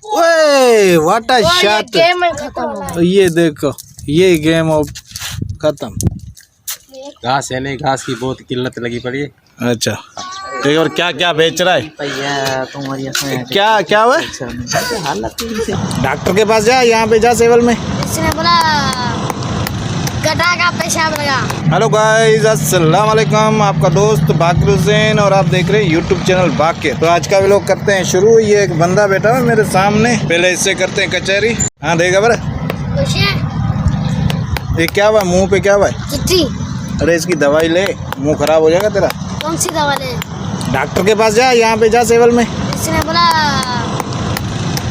ओए what a shot. Game में खत्म हो गया। ये देखो ये गेम अब खत्म। घास है नहीं, घास की बहुत किल्लत लगी पड़ी है। अच्छा ठीक, और क्या क्या बेच रहा है? भैया तुम्हारी क्या क्या हुआ? डॉक्टर के पास जा, यहाँ पे जा सिविल में। इसने बोला गधा का पेशाब लगा। हेलो गाइस, अस्सलाम वालेकुम। आपका दोस्त बाकिर हुसैन और आप देख रहे हैं यूट्यूब चैनल बाकिर। तो आज का व्लॉग करते हैं शुरू। ये एक बंदा बैठा है मेरे सामने, पहले इससे करते हैं कचहरी। हाँ देगा बरा, कुछ है? ये क्या हुआ मुंह पे, क्या हुआ? चिट्ठी। अरे इसकी दवाई ले, मुंह खराब हो जाएगा तेरा। कौन सी दवा ले? डॉक्टर के पास जा, यहाँ पे जा सिविल में। इसने बोला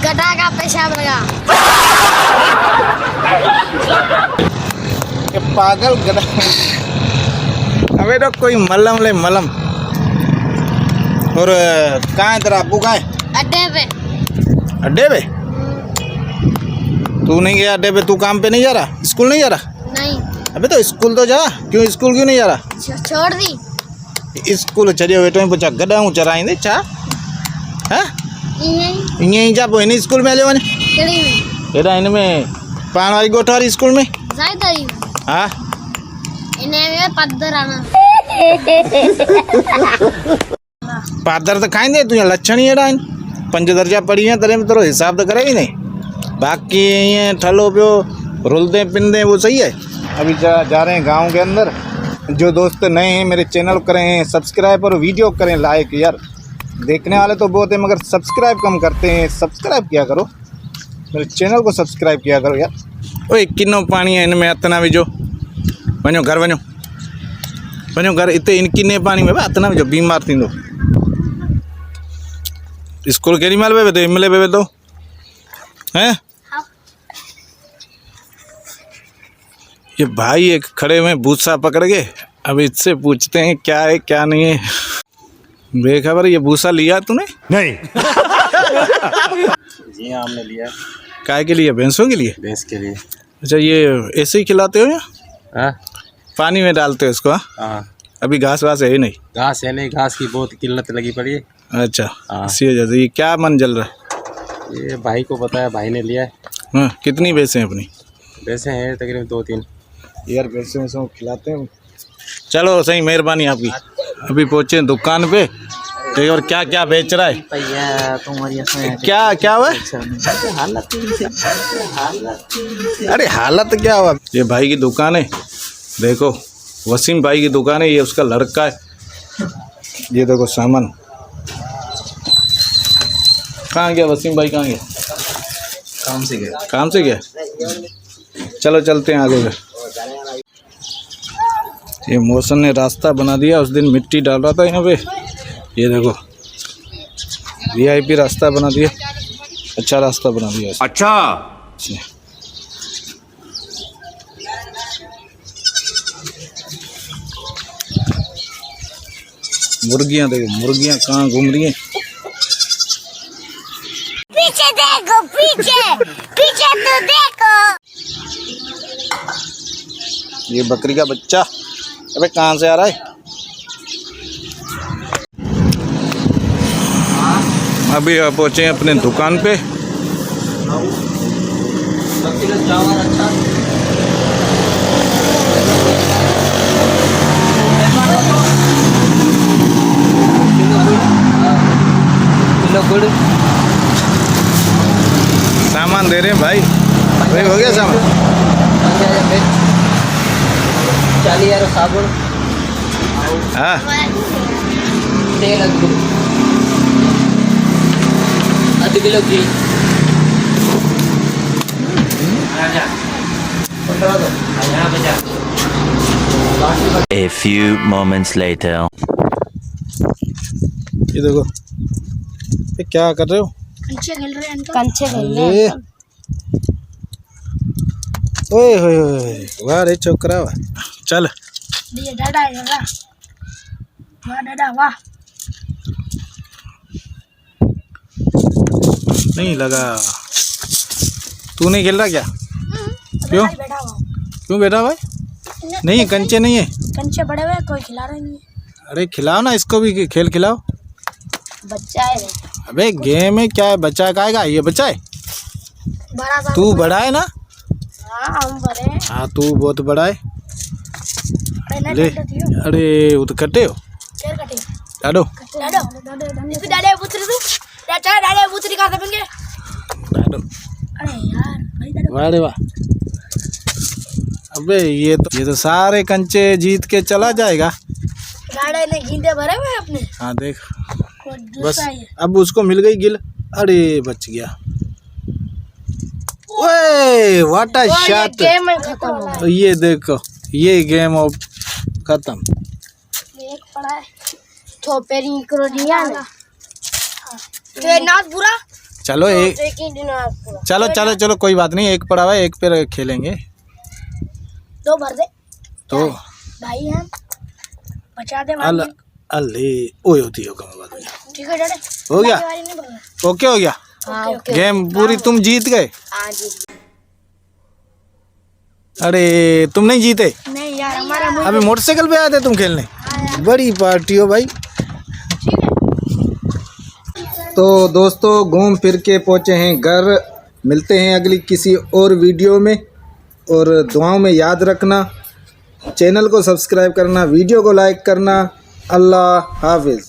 गधा का पेशाब लगा। ये पागल गधा। अबे तो कोई मलम ले, मलम। और कहाँ है तेरा अब्बू, कहाँ है? अड्डे पे। अड्डे पे? तू नहीं गया अड्डे पे? तू काम पे नहीं जा रहा? स्कूल नहीं जा रहा? नहीं। अबे तो स्कूल तो जा। क्यों स्कूल क्यों नहीं जा रहा? छोड़ दी। स्कूल चलियो वेठो ही पूछा गधा हूँ चराईंदे छा? हाँ यहीं जा पोइ हिन स्कूल में हलियो वञ। केड़ी में? हेॾा हिन में पाण वारी ॻोठ वारी स्कूल में। ज़ाइदरी। हाँ इन्हें में पद्धर आना। पादर तो खाईंदे, तुंहिंजा लक्षण ही अहिड़ा आहिनि। 5 दर्जा पढ़ी हैं तॾहिं बि थोरो हिसाब तो करे ही नहीं। बाकी ये ठलो पियो रुलदे पिनदे वो सही है। अभी जा रहे हैं गांव के अंदर। जो दोस्त नए हैं मेरे चैनल करें सब्सक्राइब और वीडियो करें लाइक। यार देखने वाले तो बहुत हैं मगर सब्सक्राइब कम करते हैं। सब्सक्राइब किया करो, मेरे चैनल को सब्सक्राइब किया करो यार। ओए किनो पानी है इनमें, अतना विझो। वञो घर, वञो वञो घर। इते इन किने पानी में अतना विझो, बीमार थींदो। स्कूल केॾी महिल वेवे तो हिनमहिल वेवे तो हैं? ये भाई एक खड़े में भूसा पकड़ के, अब इससे पूछते हैं क्या है क्या नहीं है। बेखबर, ये भूसा लिया तूने? नहीं। जी हाँ हमने लिया। काय के लिए? भैंसों के लिए? भैंस के लिए। अच्छा, ये ऐसे ही खिलाते हो या हाँ पानी में डालते हो इसको? हाँ। अभी घास वास है ही नहीं? घास है नहीं, घास की बहुत किल्लत लगी पड़ी है। अच्छा हाँ। इसी वजह से। ये क्या मन जल रहा है? ये भाई को पता है, भाई ने लिया है। हाँ कितनी भैंसें हैं अपनी? वैसे हैं तकरीबन 2-3। यार भैंसों वैसों खिलाते हैं। चलो सही, मेहरबानी आपकी। अभी पहुँचे दुकान पे। तो और क्या क्या बेच रहा है? भैया तुम्हारी क्या क्या हुआ? अरे हालत क्या हुआ? ये भाई की दुकान है, देखो वसीम भाई की दुकान है। ये उसका लड़का है। ये देखो सामान। कहाँ गया वसीम भाई, कहाँ गया? काम से गया। काम से गया? चलो चलते हैं आगे। ये मौसम ने रास्ता बना दिया। उस दिन मिट्टी डाल रहा था यहाँ पे, ये देखो VIP रास्ता बना दिया। अच्छा रास्ता बना दिया। अच्छा। मुर्गियाँ देखो, मुर्गियाँ कहाँ घूम रही हैं। पीछे देखो, पीछे पीछे तो देखो। ये बकरी का बच्चा। अबे कहाँ से आ रहा है? अभी पहुँचे अपने दुकान पे। सामान दे रहे हैं भाई। भाई हो गया सामान? 40,000 साबुन, हाँ तेल, आधा kilo ghee. A few moments later. ये देखो, ये क्या कर रहे हो? कंचे खेल रहे हैं। कंचे खेल रहे ये हैं। ओए होए होए, वाह रे छोकरा वाह। चल ये दादा है दादा। वाह दादा वाह। नहीं लगा। तू नहीं खेल रहा क्या? क्यों बैठा हुआ। क्यों बेटा भाई? नहीं है, कंचे नहीं है। कंचे बड़े हुए, कोई खिला रहा नहीं है। अरे खिलाओ ना इसको भी, खेल खिलाओ। बच्चा है। अबे गेम में क्या है, बच्चा का आएगा, ये बच्चा है, बड़ा सा। तू बड़ा है ना? हाँ हम बड़े हैं। हाँ तू बहुत बड़ा है। पहले ले, कटे थियो। अरे वो तो कटे हो केर कटे। डाडो डाडो इस डाले पुत्री तू। चाचा डाले पुत्री का देंगे। डाडो। अरे यार भाई डाडो। वाह रे वाह। अबे ये तो सारे कंचे जीत के चला जाएगा। डाडे ने गिंदे भरे हुए हैं अपने। हाँ देख कोई बस दूसरा ही है। अब उसको मिल गई गिल। अरे बच गया। ओए व्हाट अ और ये शॉट। गेम में खत्म हो गया। ये देखो ये गेम अब खत्म। एक पड़ा है। तो पेरी करो दिया ना। ते नाच पूरा। चलो एक एक ही दिन नाच पूरा। चलो चलो चलो कोई बात नहीं, एक पड़ा हुआ है, एक पे खेलेंगे दो भर दे। तो। भाई हम बचा दे अल भाई। अल्ले ओए होती हो कम बात नहीं। ठीक है डाडे। हो गया बारी नहीं भरना। ओके हो गया हाँ ओके। गेम पूरी, तुम जीत गए। हाँ जी। अरे तुम नहीं जीते, नहीं यार हमारा मुंह। अभी मोटरसाइकिल पे आए थे तुम खेलने। बड़ी पार्टी हो भाई। तो दोस्तों घूम फिर के पहुँचे हैं घर। मिलते हैं अगली किसी और वीडियो में, और दुआओं में याद रखना, चैनल को सब्सक्राइब करना, वीडियो को लाइक करना। अल्लाह हाफिज़।